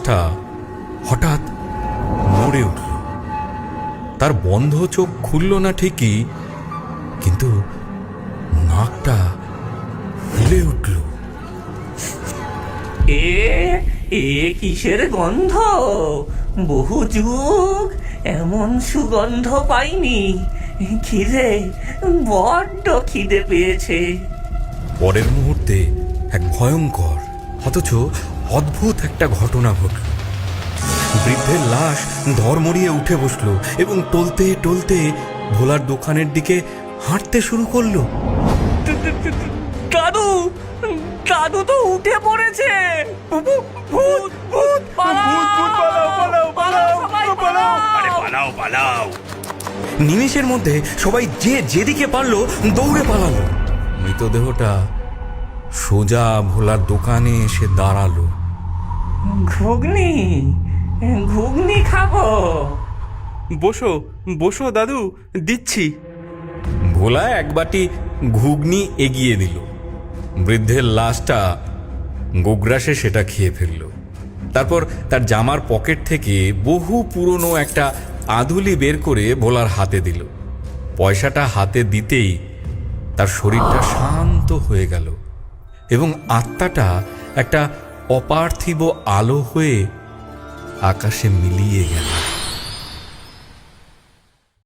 লাশটা হঠাৎ নড়ে উঠল। তার বন্ধ চোখ খুলল না ঠিকই, কিন্তু নাকটা ফুলে উঠল। এ এ কিসের গন্ধ? বহু যুগ এমন সুগন্ধ পাইনি। খিদে, বড্ড খিদে পেয়েছে। পরের মুহূর্তে এক ভয়ঙ্কর অথচ অদ্ভুত একটা ঘটনা ঘটল। বৃদ্ধের লাশ ধড়মড়িয়ে উঠে বসলো এবং টলতে টলতে ভোলার দোকানের দিকে হাঁটতে শুরু করলো। দাদু, দাদু তো উঠে পড়েছে। ভূত, ভূত, পালাও! নিমেষের মধ্যে সবাই যে যেদিকে পারলো দৌড়ে পালালো। মৃতদেহটা সোজা ভোলার দোকানে এসে দাঁড়ালো। ঘুগনি, ঘুগনি খাবো। বসো বসো দাদু, দিচ্ছি। ভোলা এক বাটি ঘুগনি এগিয়ে দিল। বৃদ্ধের লাশটা গোগ্রাসে সেটা খেয়ে ফেলল। তারপর তার জামার পকেট থেকে বহু পুরনো একটা আধুলি বের করে ভোলার হাতে দিল। পয়সাটা হাতে দিতেই তার শরীরটা শান্ত হয়ে গেল এবং আত্মাটা একটা অপার্থিব আলো হয়ে আকাশে মিলিয়ে গেল।